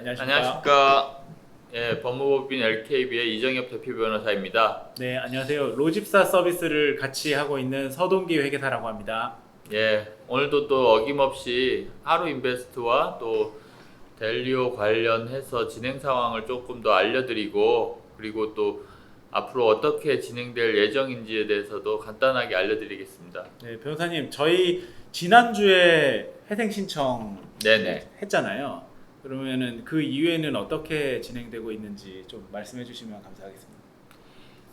안녕하십니까. 안녕하십니까. 예, 법무법인 LKB의 이정엽 대표 변호사입니다. 네, 안녕하세요. 로집사 서비스를 같이 하고 있는 서동기 회계사라고 합니다. 예, 오늘도 또 어김없이 하루인베스트와 또 델리오 관련해서 진행 상황을 조금 더 알려드리고, 그리고 또 앞으로 어떻게 진행될 예정인지에 대해서도 간단하게 알려드리겠습니다. 네, 변호사님, 저희 지난주에 회생 신청 네네. 했잖아요. 그러면은 그 이후에는 어떻게 진행되고 있는지 좀 말씀해 주시면 감사하겠습니다.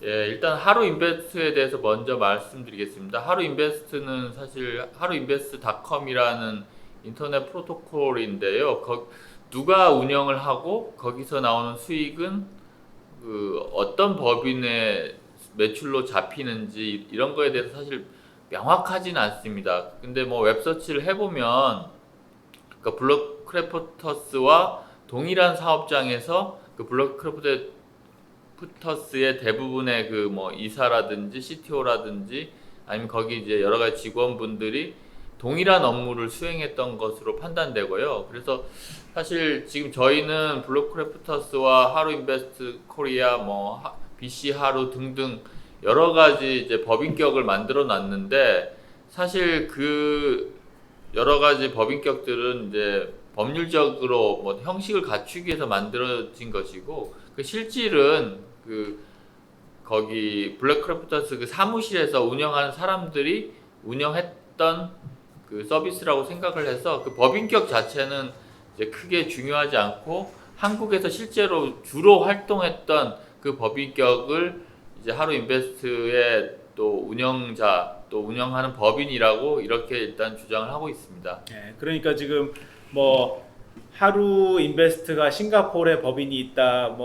예, 일단 하루인베스트에 대해서 먼저 말씀드리겠습니다. 하루인베스트는 사실 하루인베스트닷컴이라는 인터넷 프로토콜인데요. 누가 운영을 하고 거기서 나오는 수익은 그 어떤 법인의 매출로 잡히는지 이런 거에 대해서 사실 명확하진 않습니다. 근데 뭐 웹서치를 해보면 그러니까 블록크래프터스와 동일한 사업장에서 그 블록크래프터스의 대부분의 그 뭐 이사라든지 CTO라든지 아니면 거기 이제 여러 가지 직원분들이 동일한 업무를 수행했던 것으로 판단되고요. 그래서 사실 지금 저희는 블록크래프터스와 하루인베스트 코리아, 뭐 BC 하루 등등 여러 가지 이제 법인격을 만들어 놨는데 사실 그 여러 가지 법인격들은 이제 법률적으로 뭐 형식을 갖추기 위해서 만들어진 것이고 그 실질은 그 거기 블랙크래프터스 그 사무실에서 운영하는 사람들이 운영했던 그 서비스라고 생각을 해서 그 법인격 자체는 이제 크게 중요하지 않고 한국에서 실제로 주로 활동했던 그 법인격을 이제 하루인베스트의 또 운영자 또 운영하는 법인이라고 이렇게 일단 주장을 하고 있습니다. 네, 그러니까 지금 뭐 하루 인베스트가 싱가포르에 법인이 있다,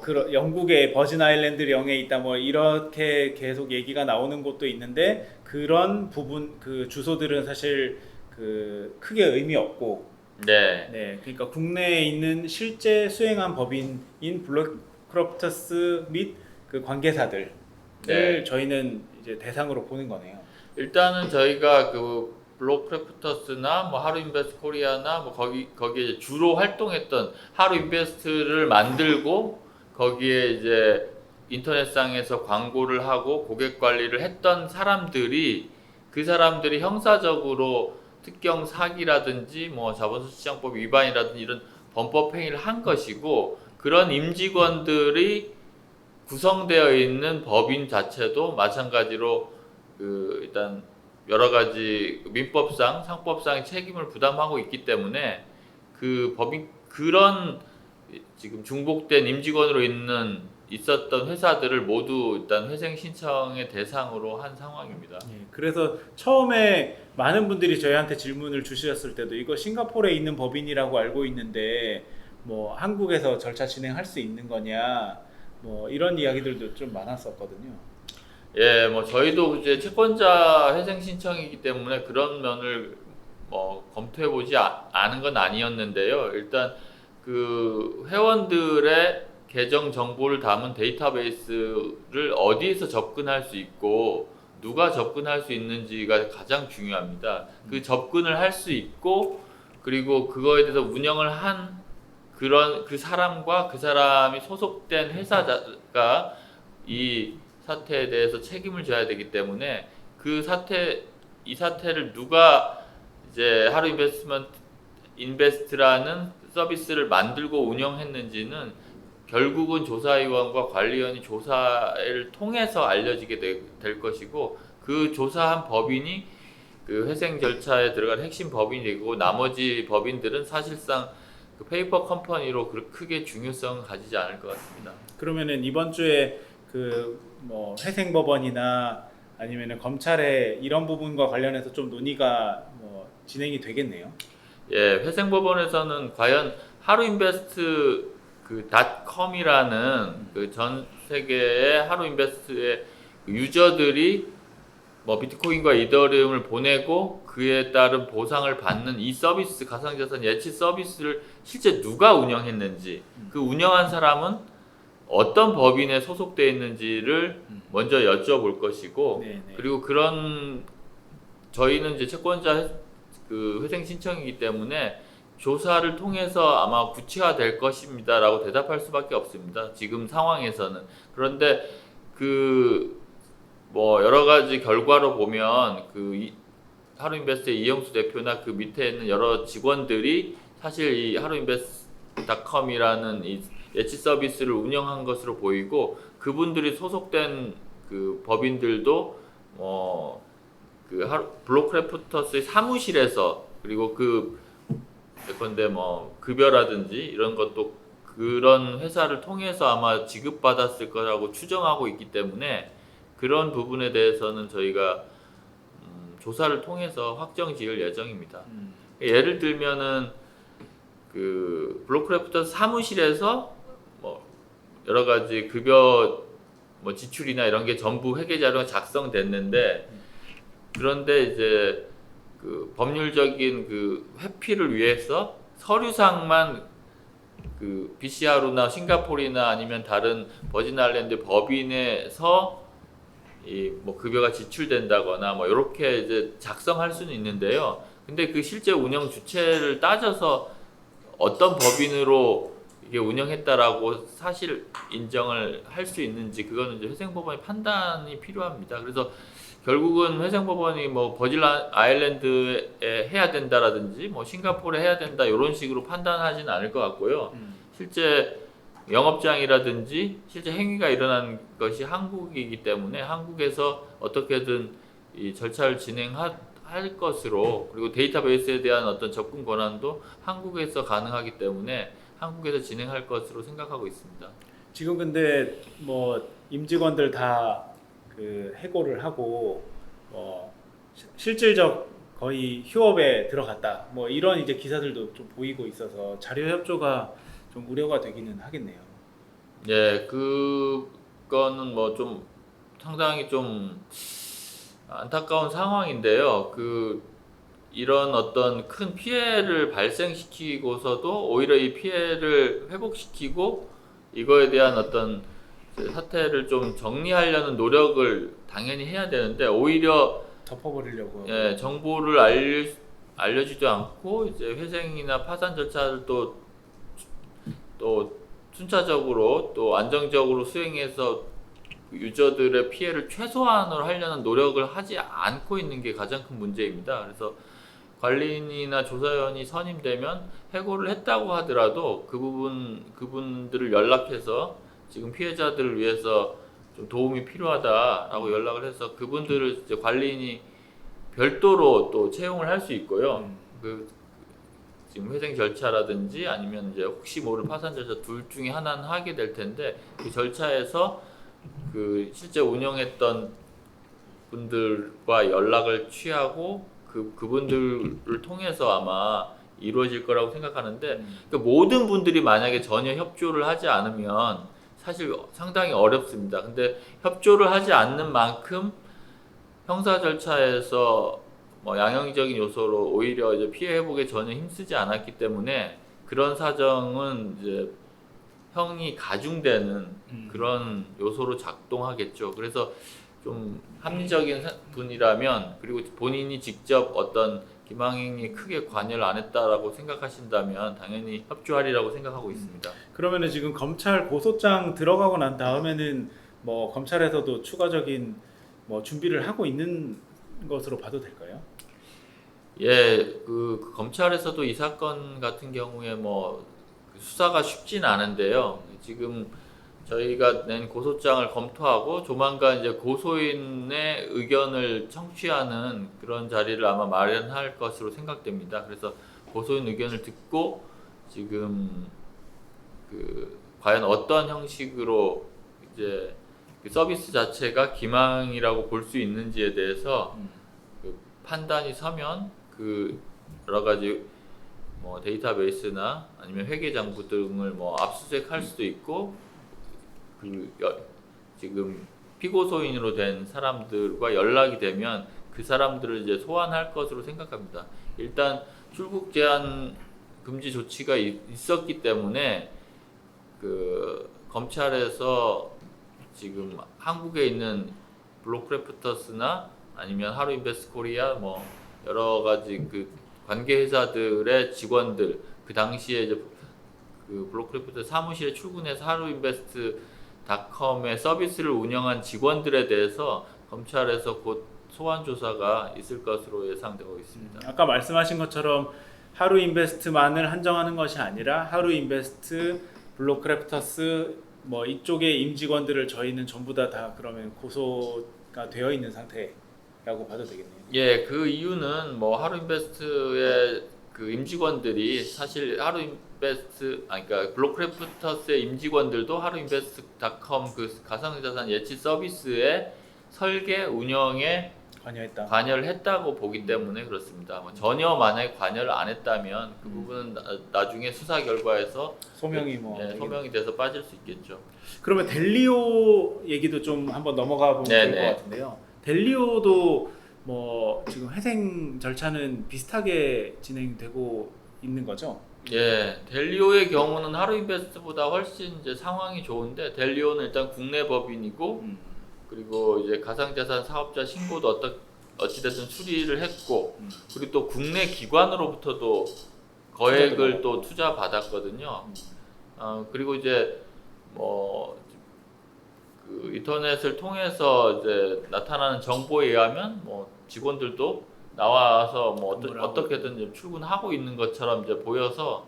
그 영국의 버진 아일랜드 영에 있다, 뭐 이렇게 계속 얘기가 나오는 곳도 있는데 그런 부분 그 주소들은 사실 그 크게 의미 없고, 네. 네, 그러니까 국내에 있는 실제 수행한 법인인 블랙크래프터스 및 그 관계사들을 네. 저희는 이제 대상으로 보는 거네요. 일단은 저희가 그 블록크래프터스나 뭐 하루인베스트 코리아나 뭐 거기에 주로 활동했던 하루인베스트를 만들고 거기에 이제 인터넷상에서 광고를 하고 고객 관리를 했던 사람들이 그 사람들이 형사적으로 특경 사기라든지 뭐 자본시장법 위반이라든지 이런 범법 행위를 한 것이고 그런 임직원들이 구성되어 있는 법인 자체도 마찬가지로 그 일단 여러 가지 민법상, 상법상의 책임을 부담하고 있기 때문에 그 법인 그런 지금 중복된 임직원으로 있었던 회사들을 모두 일단 회생 신청의 대상으로 한 상황입니다. 예, 그래서 처음에 많은 분들이 저희한테 질문을 주셨을 때도 이거 싱가포르에 있는 법인이라고 알고 있는데 뭐 한국에서 절차 진행할 수 있는 거냐 뭐 이런 이야기들도 좀 많았었거든요. 예, 뭐 저희도 이제 채권자 회생 신청이기 때문에 그런 면을 뭐 검토해 보지 않은 건 아니었는데요. 일단 그 회원들의 계정 정보를 담은 데이터베이스를 어디에서 접근할 수 있고 누가 접근할 수 있는지가 가장 중요합니다. 그 접근을 할 수 있고 그리고 그거에 대해서 운영을 한 그런 그 사람과 그 사람이 소속된 회사가 이 사태에 대해서 책임을 져야 되기 때문에 이 사태를 누가 이제 하루 인베스트라는 서비스를 만들고 운영했는지는 결국은 조사위원과 관리위원이 조사를 통해서 알려지게 될 것이고 그 조사한 법인이 그 회생 절차에 들어간 핵심 법인이 되고 나머지 법인들은 사실상 그 페이퍼 컴퍼니로 크게 중요성을 가지지 않을 것 같습니다. 그러면은 이번 주에 그 뭐 회생법원이나 아니면은 검찰에 이런 부분과 관련해서 좀 논의가 뭐 진행이 되겠네요. 예, 회생법원에서는 과연 하루인베스트 그 닷컴이라는 그 전 세계의 하루인베스트의 유저들이 뭐 비트코인과 이더리움을 보내고 그에 따른 보상을 받는 이 서비스 가상자산 예치 서비스를 실제 누가 운영했는지 그 운영한 사람은 어떤 법인에 소속되어 있는지를 먼저 여쭤볼 것이고 네네. 그리고 그런 저희는 이제 채권자 그 회생 신청이기 때문에 조사를 통해서 아마 구체화될 것입니다라고 대답할 수밖에 없습니다. 지금 상황에서는. 그런데 그 뭐 여러 가지 결과로 보면 하루인베스트의 이영수 대표나 그 밑에 있는 여러 직원들이 사실 이 하루인베스트닷컴이라는 이 예치 서비스를 운영한 것으로 보이고, 그분들이 소속된 그 법인들도 블록크래프터스의 사무실에서, 그리고 예컨대 뭐 급여라든지 이런 것도 그런 회사를 통해서 아마 지급받았을 거라고 추정하고 있기 때문에, 그런 부분에 대해서는 저희가 조사를 통해서 확정 지을 예정입니다. 예를 들면은 그 블록크래프터스 사무실에서 뭐 여러 가지 급여 뭐 지출이나 이런 게 전부 회계 자료가 작성됐는데, 그런데 이제 그 법률적인 그 회피를 위해서 서류상만 그 BCRU나 싱가포르나 아니면 다른 버진아일랜드 법인에서 이 뭐 급여가 지출된다거나 뭐 이렇게 이제 작성할 수는 있는데요. 근데 그 실제 운영 주체를 따져서 어떤 법인으로 이게 운영했다라고 사실 인정을 할 수 있는지, 그거는 이제 회생법원의 판단이 필요합니다. 그래서 결국은 회생법원이 뭐 버진 아일랜드에 해야 된다라든지 뭐 싱가포르에 해야 된다 이런 식으로 판단하지는 않을 것 같고요. 실제 영업장이라든지 실제 행위가 일어난 것이 한국이기 때문에 한국에서 어떻게든 이 절차를 진행할 것으로, 그리고 데이터베이스에 대한 어떤 접근 권한도 한국에서 가능하기 때문에 한국에서 진행할 것으로 생각하고 있습니다. 지금 근데 뭐 임직원들 다 그 해고를 하고 실질적 거의 휴업에 들어갔다, 뭐 이런 이제 기사들도 좀 보이고 있어서 자료 협조가 좀 우려가 되기는 하겠네요. 예, 그거는 뭐 좀 상당히 좀 안타까운 상황인데요. 이런 어떤 큰 피해를 발생시키고서도 오히려 이 피해를 회복시키고 이거에 대한 어떤 사태를 좀 정리하려는 노력을 당연히 해야 되는데, 오히려 덮어버리려고. 예, 정보를 알려주지 않고 이제 회생이나 파산 절차를 또 순차적으로 또 안정적으로 수행해서 유저들의 피해를 최소한으로 하려는 노력을 하지 않고 있는 게 가장 큰 문제입니다. 그래서 관리인이나 조사위원이 선임되면 해고를 했다고 하더라도 그분들을 연락해서 지금 피해자들을 위해서 좀 도움이 필요하다라고 연락을 해서 그분들을 이제 관리인이 별도로 또 채용을 할 수 있고요. 지금 회생 절차라든지 아니면 이제 혹시 모를 파산 절차 둘 중에 하나는 하게 될 텐데, 그 절차에서 그 실제 운영했던 분들과 연락을 취하고 그분들을 통해서 아마 이루어질 거라고 생각하는데, 그 모든 분들이 만약에 전혀 협조를 하지 않으면 사실 상당히 어렵습니다. 근데 협조를 하지 않는 만큼 형사 절차에서 뭐 양형적인 요소로 오히려 이제 피해 회복에 전혀 힘쓰지 않았기 때문에 그런 사정은 이제 형이 가중되는 그런 요소로 작동하겠죠. 그래서 좀 합리적인 분이라면, 그리고 본인이 직접 어떤 기망행위에 크게 관여를 안 했다라고 생각하신다면 당연히 협조하리라고 생각하고 있습니다. 그러면은 지금 검찰 고소장 들어가고 난 다음에는 뭐 검찰에서도 추가적인 뭐 준비를 하고 있는 것으로 봐도 될까요? 예, 그 검찰에서도 이 사건 같은 경우에 뭐 수사가 쉽진 않은데요. 지금 저희가 낸 고소장을 검토하고 조만간 이제 고소인의 의견을 청취하는 그런 자리를 아마 마련할 것으로 생각됩니다. 그래서 고소인 의견을 듣고 지금 과연 어떤 형식으로 이제 그 서비스 자체가 기망이라고 볼 수 있는지에 대해서 그 판단이 서면 여러 가지 뭐 데이터베이스나 아니면 회계장부 등을 뭐 압수수색할 수도 있고, 지금 피고소인으로 된 사람들과 연락이 되면 그 사람들을 이제 소환할 것으로 생각합니다. 일단 출국 제한 금지 조치가 있었기 때문에 검찰에서 지금 한국에 있는 블록크래프터스나 아니면 하루인베스트 코리아 뭐 여러 가지 관계 회사들의 직원들 그 당시에 이제 그 블록크래프트 사무실에 출근해서 하루인베스트닷컴의 서비스를 운영한 직원들에 대해서 검찰에서 곧 소환 조사가 있을 것으로 예상되고 있습니다. 아까 말씀하신 것처럼 하루인베스트만을 한정하는 것이 아니라 하루인베스트, 블록크래프터스 뭐 이쪽의 임직원들을 저희는 전부 다 그러면 고소가 되어 있는 상태라고 봐도 되겠네요. 예, 그 이유는 뭐 하루인베스트의 그 임직원들이 사실 그러니까 블록크래프터스의 임직원들도 하루인베스트닷컴 그 가상자산 예치 서비스의 설계 운영에 관여했다. 관여를 했다고 보기 때문에 그렇습니다. 뭐 전혀 만약에 관여를 안 했다면 그 부분은 나중에 수사 결과에서 소명이 뭐 예, 소명이 돼서 빠질 수 있겠죠. 그러면 델리오 얘기도 좀 한번 넘어가 보면 좋을 것 같은데요. 델리오도 뭐 지금 회생 절차는 비슷하게 진행되고 있는 거죠? 예, 델리오의 경우는 하루인베스트보다 훨씬 이제 상황이 좋은데 델리오는 일단 국내 법인이고 그리고 이제 가상자산 사업자 신고도 어찌됐든 수리를 했고 그리고 또 국내 기관으로부터도 거액을 또 투자 받았거든요. 그리고 이제 뭐 그 인터넷을 통해서 이제 나타나는 정보에 의하면 뭐 직원들도 나와서 뭐 어떻게든 이제 출근하고 있는 것처럼 이제 보여서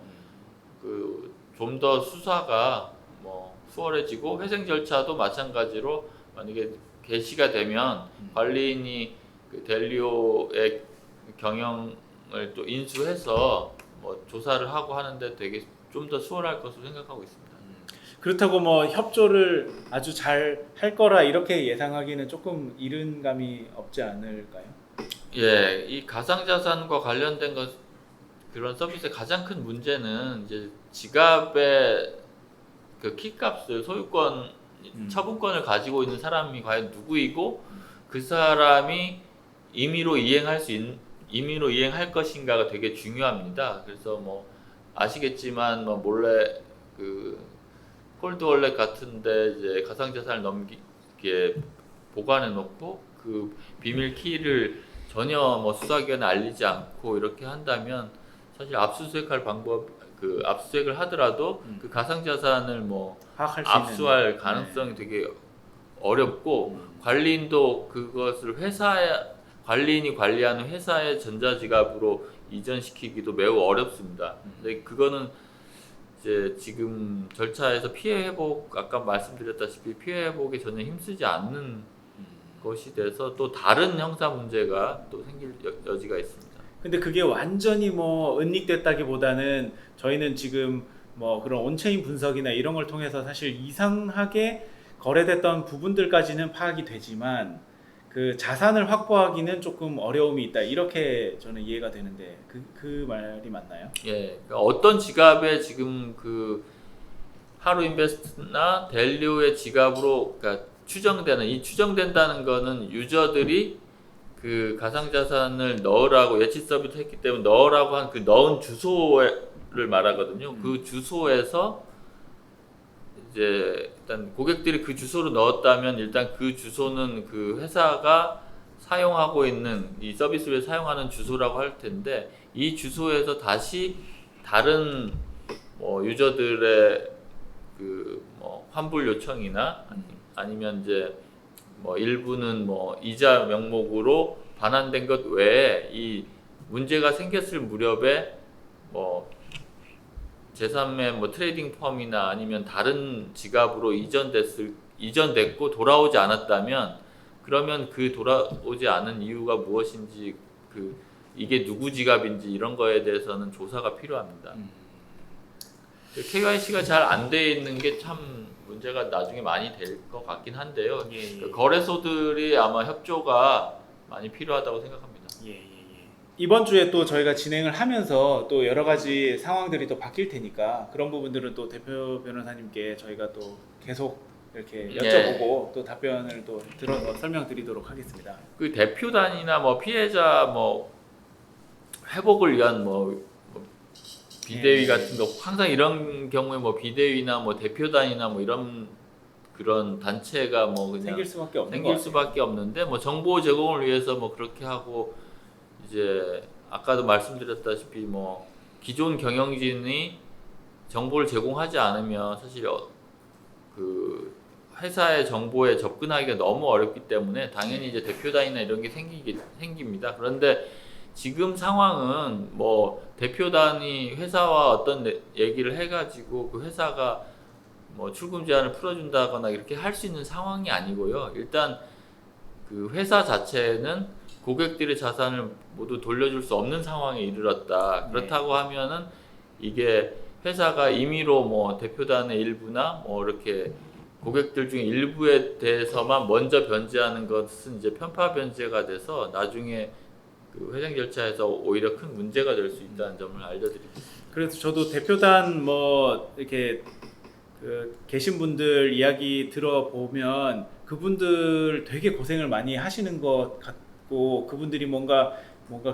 그 좀 더 수사가 뭐 수월해지고 회생 절차도 마찬가지로 만약에 개시가 되면 관리인이 그 델리오의 경영을 또 인수해서 뭐 조사를 하고 하는데 되게 좀 더 수월할 것으로 생각하고 있습니다. 그렇다고 뭐 협조를 아주 잘 할 거라 이렇게 예상하기는 조금 이른 감이 없지 않을까요? 예, 이 가상자산과 관련된 그런 서비스의 가장 큰 문제는 이제 지갑의 그 키값을 소유권 처분권을 가지고 있는 사람이 과연 누구이고 그 사람이 임의로 이행할 것인가가 되게 중요합니다. 그래서 뭐 아시겠지만 뭐 몰래 그 콜드월렛 같은데 이제 가상자산을 보관해 놓고 그 비밀 키를 전혀 뭐 수사기관에 알리지 않고 이렇게 한다면 사실 압수수색을 하더라도 그 가상자산을 뭐 압수할 가능성이 되게 어렵고 관리인도 그것을 관리인이 관리하는 회사의 전자지갑으로 이전시키기도 매우 어렵습니다. 근데 그거는 이제 지금 절차에서 피해 회복 아까 말씀드렸다시피 피해 회복에 전혀 힘쓰지 않는 것이 돼서 또 다른 형사 문제가 또 생길 여지가 있습니다. 근데 그게 완전히 뭐 은닉됐다기보다는 저희는 지금 뭐 그런 온체인 분석이나 이런 걸 통해서 사실 이상하게 거래됐던 부분들까지는 파악이 되지만 그 자산을 확보하기는 조금 어려움이 있다 이렇게 저는 이해가 되는데 그 말이 맞나요? 예, 그러니까 어떤 지갑에 지금 그 하루인베스트나 델리오의 지갑으로 그러니까 추정된다는 거는 유저들이 그 가상자산을 넣으라고 예치 서비스 했기 때문에 넣으라고 한 그 넣은 주소를 말하거든요. 그 주소에서 이제 일단 고객들이 그 주소로 넣었다면 일단 그 주소는 그 회사가 사용하고 있는 이 서비스를 사용하는 주소라고 할 텐데 이 주소에서 다시 다른 뭐 유저들의 그 뭐 환불 요청이나 아니면 이제 뭐 일부는 뭐 이자 명목으로 반환된 것 외에 이 문제가 생겼을 무렵에 뭐 제3의 뭐 트레이딩 펌이나 아니면 다른 지갑으로 이전됐고 돌아오지 않았다면 그러면 그 돌아오지 않은 이유가 무엇인지 이게 누구 지갑인지 이런 거에 대해서는 조사가 필요합니다. KYC가 잘 안 돼 있는 게 참 문제가 나중에 많이 될 것 같긴 한데요. 그 거래소들이 아마 협조가 많이 필요하다고 생각합니다. 이번 주에 또 저희가 진행을 하면서 또 여러 가지 상황들이 또 바뀔 테니까 그런 부분들은 또 대표 변호사님께 저희가 또 계속 이렇게 여쭤보고 또 답변을 또 들어서 설명드리도록 하겠습니다. 그 대표단이나 뭐 피해자 뭐 회복을 위한 뭐 비대위 같은 거 항상 이런 경우에 뭐 비대위나 뭐 대표단이나 뭐 이런 그런 단체가 뭐 그냥 생길 수밖에 없는데 뭐 정보 제공을 위해서 뭐 그렇게 하고 이제 아까도 말씀드렸다시피 뭐 기존 경영진이 정보를 제공하지 않으면 사실 그 회사의 정보에 접근하기가 너무 어렵기 때문에 당연히 이제 대표단이나 이런 게 생깁니다. 그런데 지금 상황은 뭐 대표단이 회사와 어떤 얘기를 해가지고 그 회사가 뭐 출금 제한을 풀어준다거나 이렇게 할 수 있는 상황이 아니고요. 일단 그 회사 자체는 고객들의 자산을 모두 돌려줄 수 없는 상황에 이르렀다. 그렇다고 하면은 이게 회사가 임의로 뭐 대표단의 일부나 뭐 이렇게 고객들 중에 일부에 대해서만 먼저 변제하는 것은 이제 편파 변제가 돼서 나중에 그 회생 절차에서 오히려 큰 문제가 될 수 있다는 점을 알려드리겠습니다. 그래서 저도 대표단 뭐 이렇게 그 계신 분들 이야기 들어보면 그분들 되게 고생을 많이 하시는 것 같고 그분들이 뭔가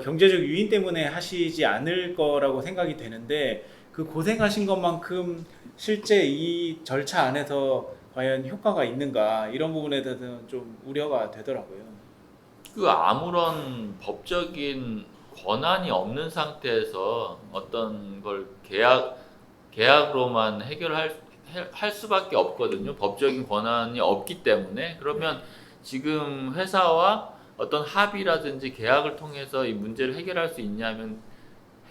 경제적 유인 때문에 하시지 않을 거라고 생각이 되는데 그 고생하신 것만큼 실제 이 절차 안에서 과연 효과가 있는가 이런 부분에 대해서는 좀 우려가 되더라고요. 그 아무런 법적인 권한이 없는 상태에서 어떤 걸 계약으로만 할 수밖에 없거든요. 법적인 권한이 없기 때문에. 그러면 지금 회사와 어떤 합의라든지 계약을 통해서 이 문제를 해결할 수 있냐면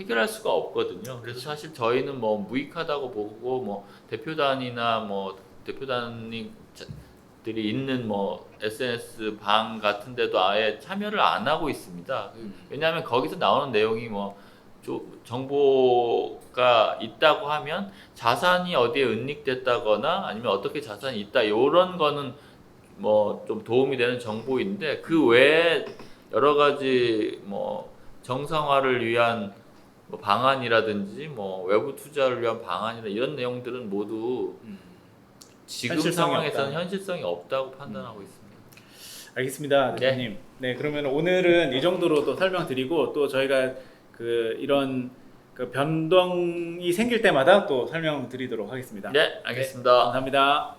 해결할 수가 없거든요. 그래서 사실 저희는 뭐 무익하다고 보고 뭐 대표단이나 뭐 대표단들이 있는 뭐 SNS 방 같은 데도 아예 참여를 안 하고 있습니다. 왜냐하면 거기서 나오는 내용이 뭐 정보가 있다고 하면 자산이 어디에 은닉됐다거나 아니면 어떻게 자산이 있다 이런 거는 뭐 좀 도움이 되는 정보인데 그 외에 여러 가지 뭐 정상화를 위한 뭐 방안이라든지 뭐 외부 투자를 위한 방안이나 이런 내용들은 모두 지금 현실성이 상황에서는 없다. 현실성이 없다고 판단하고 있습니다. 알겠습니다, 대표님. 네, 그러면 오늘은 이 정도로 또 설명드리고 또 저희가 그 이런 그 변동이 생길 때마다 또 설명드리도록 하겠습니다. 네, 알겠습니다. 네, 감사합니다.